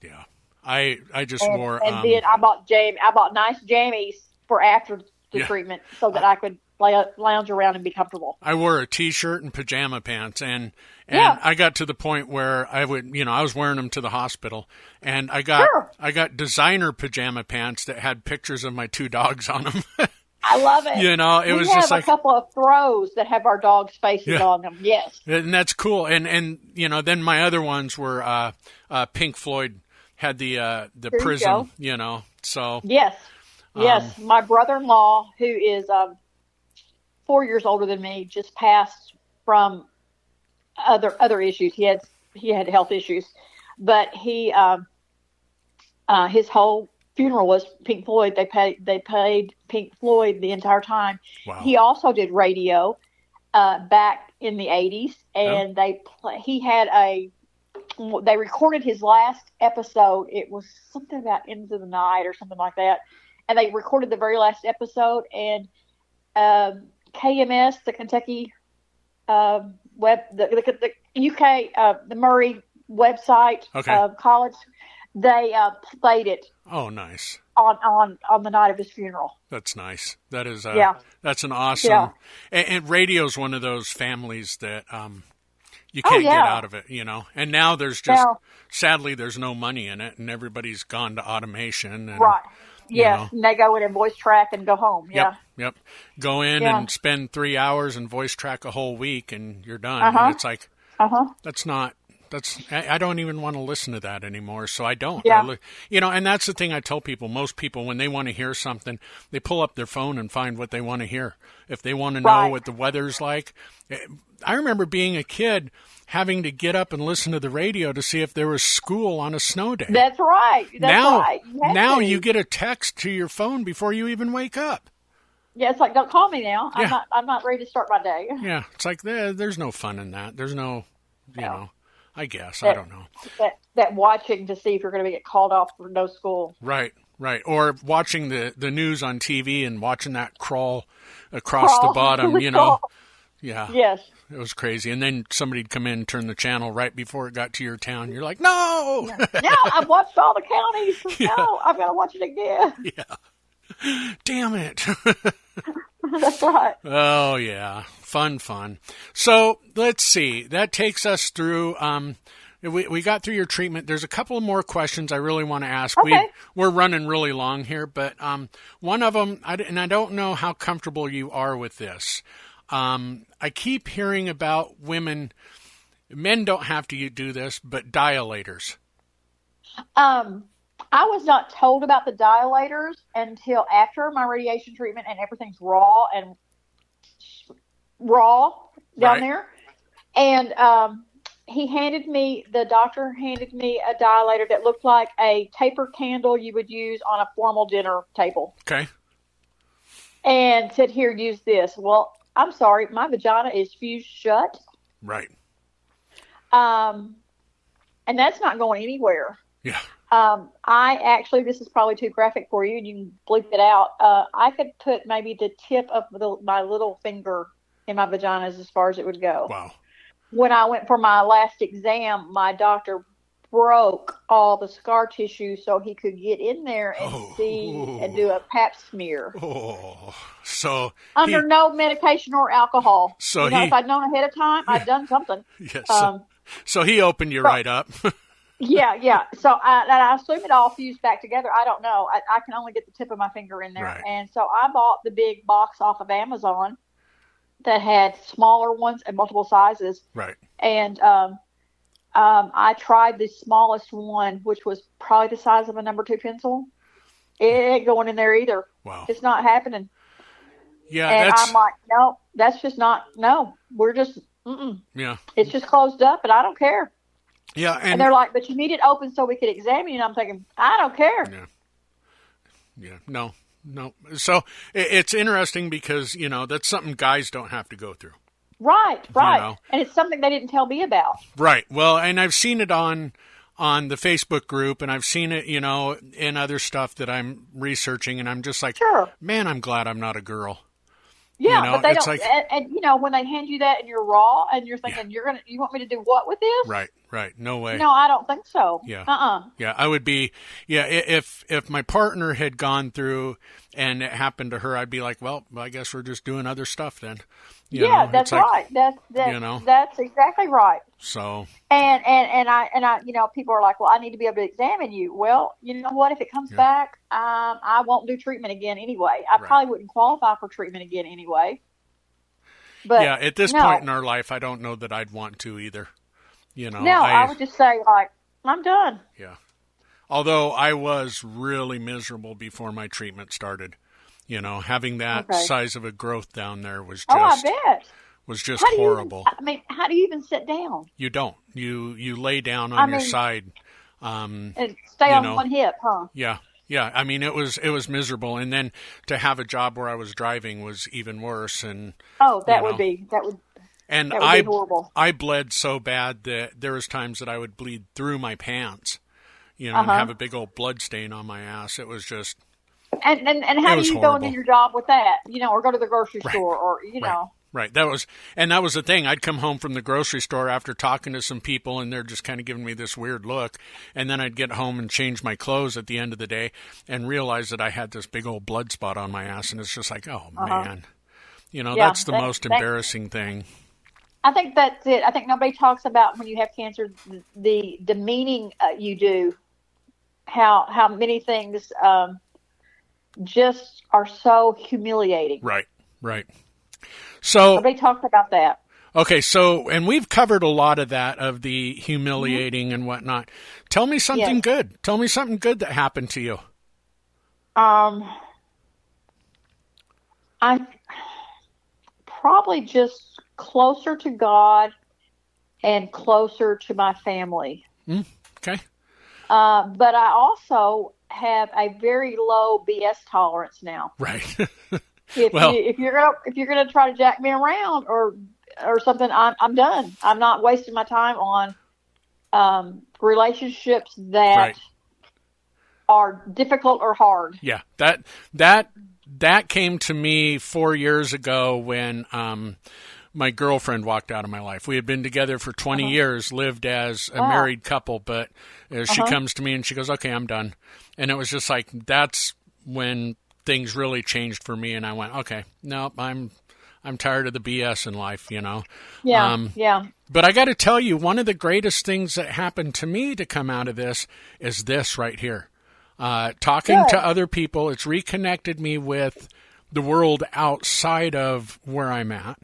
Yeah. I just wore. And then I bought nice jammies for after the treatment so that I could lounge around and be comfortable. I wore a T-shirt and pajama pants, and I got to the point where I was wearing them to the hospital, and I got designer pajama pants that had pictures of my 2 dogs on them. I love it. It was just like a couple of throws that have our dogs' faces on them. Yes, and that's cool. And then my other ones were Pink Floyd had the prism. So yes. My brother-in-law, who is 4 years older than me, just passed from other issues. He had health issues, but he his whole funeral was Pink Floyd. They played Pink Floyd the entire time. Wow. He also did radio back in the 80s, and they recorded his last episode. It was something about Into the Night or something like that. And they recorded the very last episode, and KMS, the Kentucky the UK, the Murray website college, they played it. Oh, nice. On the night of his funeral. That's nice. That is that's an awesome. Yeah. And radio's one of those families that you can't get out of it, And now there's sadly there's no money in it, and everybody's gone to automation. And, right. Yes, and they go in and voice track and go home. Yep. Go in and spend 3 hours and voice track a whole week, and you're done. And it's like, I don't even want to listen to that anymore, so I don't. Yeah. And that's the thing I tell people. Most people, when they want to hear something, they pull up their phone and find what they want to hear. If they want to know what the weather's like. I remember being a kid having to get up and listen to the radio to see if there was school on a snow day. That's right. Now you get a text to your phone before you even wake up. Yeah, it's like, don't call me now. Yeah. I'm not ready to start my day. Yeah, it's like there's no fun in that. There's no, I guess. I don't know. That watching to see if you're going to get called off for no school. Right. Or watching the news on TV and watching that crawl across the bottom, Yeah. Yes. It was crazy. And then somebody'd come in and turn the channel right before it got to your town. You're like, no! No, I've watched all the counties. Yeah. No, I've got to watch it again. Yeah. Damn it. That's right. Oh, yeah. Fun. So, let's see. That takes us through... We got through your treatment. There's a couple of more questions I really want to ask. Okay. We're running really long here, but one of them, and I don't know how comfortable you are with this. I keep hearing about women Men don't have to do this, but dilators. I was not told about the dilators until after my radiation treatment, and everything's raw down there. And the doctor handed me a dilator that looked like a taper candle you would use on a formal dinner table. Okay. And said, here, use this. Well, I'm sorry, my vagina is fused shut. Right. And that's not going anywhere. Yeah. This is probably too graphic for you, and you can bleep it out. I could put maybe the tip of my little finger in my vagina as far as it would go. Wow. When I went for my last exam, my doctor broke all the scar tissue so he could get in there and see and do a pap smear. Oh, so under no medication or alcohol. So if I'd known ahead of time, I'd done something. Yes. So he opened you right up. Yeah. So I assume it all fused back together. I don't know. I can only get the tip of my finger in there. Right. And so I bought the big box off of Amazon that had smaller ones and multiple sizes. Right. And I tried the smallest one, which was probably the size of a number 2 pencil. It ain't going in there either. Wow. It's not happening. Yeah. And I'm like, no, that's just not, no, we're just, Yeah. It's just closed up, and I don't care. Yeah. And they're like, but you need it open so we could examine you. And I'm thinking, I don't care. Yeah. No. So it's interesting because, that's something guys don't have to go through. Right. And it's something they didn't tell me about. Right. Well, and I've seen it on the Facebook group, and I've seen it, in other stuff that I'm researching, and I'm just like, sure, man, I'm glad I'm not a girl. Yeah, but they don't. Like, and when they hand you that and you're raw and you're thinking, you want me to do what with this? Right. No way. No, I don't think so. Yeah. Yeah, I would be. Yeah, if my partner had gone through and it happened to her, I'd be like, well, I guess we're just doing other stuff then. That's right. That's exactly right. So. And I people are like, well, I need to be able to examine you. Well, you know what? If it comes back, I won't do treatment again anyway. I probably wouldn't qualify for treatment again anyway. But at this point in our life, I don't know that I'd want to either. I would just say, like, I'm done. Yeah. Although I was really miserable before my treatment started. Having that size of a growth down there was just... I bet. Was just horrible. How do you even sit down? You don't. You lay down on your side. And stay on one hip, huh? Yeah. Yeah. I mean, it was miserable. And then to have a job where I was driving was even worse. And that would be horrible. I bled so bad that there was times that I would bleed through my pants, and have a big old blood stain on my ass. It was just... And how do you go into your job with that? Or go to the grocery store or, know. Right. That was the thing. I'd come home from the grocery store after talking to some people, and they're just kind of giving me this weird look. And then I'd get home and change my clothes at the end of the day and realize that I had this big old blood spot on my ass. And it's just like, oh, man. That's the most embarrassing thing. I think that's it. I think nobody talks about when you have cancer, the demeaning you do, how many things just are so humiliating. Right. So nobody talks about that. Okay, and we've covered a lot of that, of the humiliating and whatnot. Tell me something good. Tell me something good that happened to you. I probably just closer to God and closer to my family. Okay. But I also have a very low BS tolerance now. Right. If you're gonna try to jack me around or something, I'm done. I'm not wasting my time on relationships that are difficult or hard. Yeah, that came to me 4 years ago when my girlfriend walked out of my life. We had been together for 20 years, lived as a married couple, but she comes to me and she goes, "Okay, I'm done." And it was just like, that's when things really changed for me, and I went, okay, no, I'm tired of the BS in life, Yeah. But I got to tell you, one of the greatest things that happened to me to come out of this is this right here. Talking to other people, it's reconnected me with the world outside of where I'm at.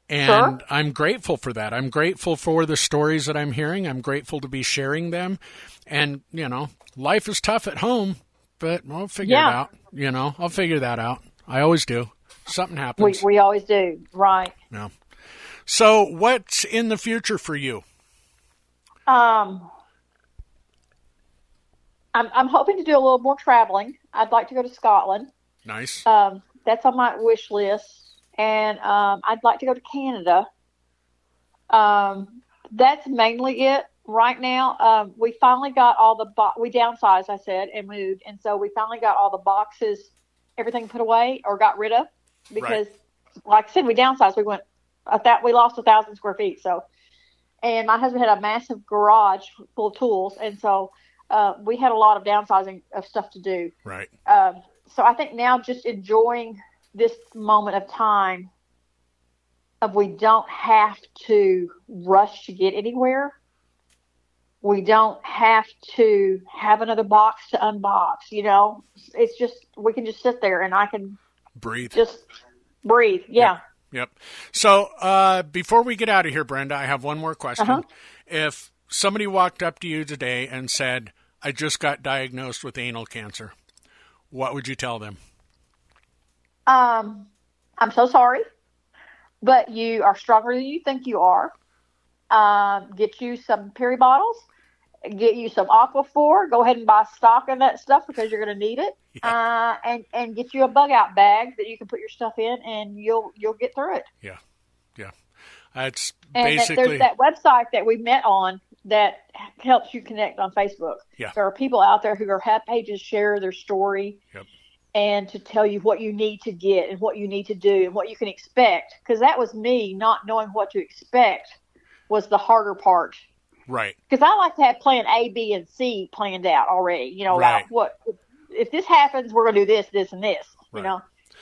And I'm grateful for that. I'm grateful for the stories that I'm hearing. I'm grateful to be sharing them. And, life is tough at home, but we'll figure it out. I'll figure that out. I always do. Something happens. We always do. Right. Yeah. So what's in the future for you? I'm hoping to do a little more traveling. I'd like to go to Scotland. Nice. That's on my wish list. And I'd like to go to Canada. That's mainly it right now. We finally got all the we downsized, I said, and moved, and so we finally got all the boxes, everything put away or got rid of because, like I said, we downsized. We went we lost 1,000 square feet. So, and my husband had a massive garage full of tools, and so we had a lot of downsizing of stuff to do. Right. So I think now just enjoying this moment of time of we don't have to rush to get anywhere. We don't have to have another box to unbox, It's just, we can just sit there and I can breathe. Just breathe. Yeah. Yep. So before we get out of here, Brenda, I have one more question. Uh-huh. If somebody walked up to you today and said, I just got diagnosed with anal cancer, what would you tell them? I'm so sorry, but you are stronger than you think you are. Get you some Peri bottles, get you some Aquaphor, go ahead and buy stock in that stuff because you're going to need it. Yeah. And get you a bug out bag that you can put your stuff in and you'll get through it. Yeah. Yeah. That's and basically. There's that website that we met on that helps you connect on Facebook. Yeah. There are people out there who are happy to share their story. Yep. And to tell you what you need to get and what you need to do and what you can expect. Because that was me not knowing what to expect was the harder part. Right. Because I like to have plan A, B, and C planned out already. Right. Like if this happens, we're going to do this, this, and this. Right.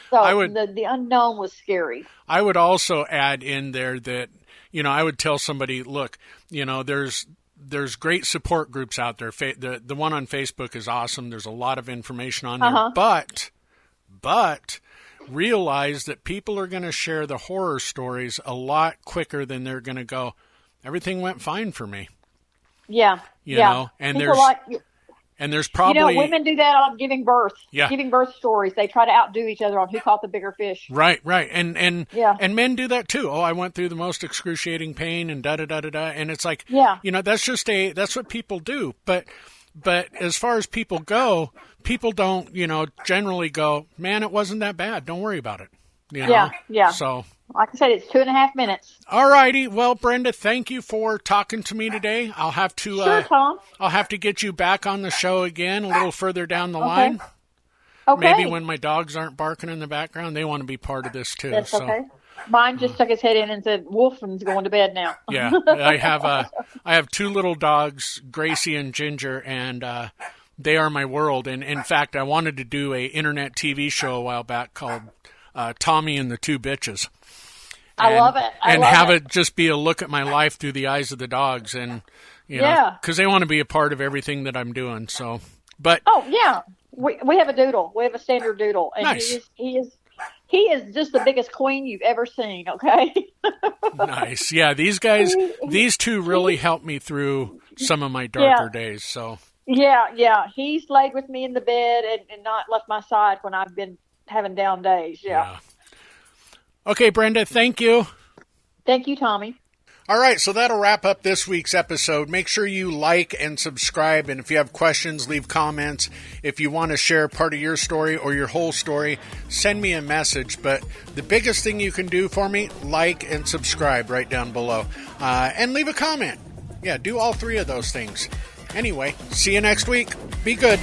So the unknown was scary. I would also add in there that, I would tell somebody, look, there's great support groups out there. The one on Facebook is awesome. There's a lot of information on there. But realize that people are going to share the horror stories a lot quicker than they're going to go, everything went fine for me. Yeah. And people there's probably women do that on giving birth. Yeah. Giving birth stories. They try to outdo each other on who caught the bigger fish. Right. And men do that too. Oh, I went through the most excruciating pain and da da da da da. And it's like, that's what people do. But as far as people go, people don't, generally go, man, it wasn't that bad. Don't worry about it. Yeah. So. Like I said, it's 2.5 minutes. All righty. Well, Brenda, thank you for talking to me today. I'll have to, sure, Tom. I'll have to get you back on the show again a little further down the line. Okay. Maybe when my dogs aren't barking in the background, they want to be part of this too. That's okay. Mine just stuck his head in and said, Wolfman's going to bed now. Yeah. I have two little dogs, Gracie and Ginger, and they are my world. And in fact, I wanted to do a internet TV show a while back called Tommy and the Two Bitches. I love it. And have it just be a look at my life through the eyes of the dogs, and because they want to be a part of everything that I'm doing. So, but we have a doodle. We have a standard doodle, and nice. He is just the biggest queen you've ever seen. Okay. Nice. Yeah, these guys, these two really helped me through some of my darker days. So. Yeah. He's laid with me in the bed and not left my side when I've been having down days. Yeah. Okay, Brenda, thank you. Thank you, Tommy. All right, so that'll wrap up this week's episode. Make sure you like and subscribe, and if you have questions, leave comments. If you want to share part of your story or your whole story, send me a message. But the biggest thing you can do for me, like and subscribe right down below. And leave a comment. Yeah, do all three of those things. Anyway, see you next week. Be good.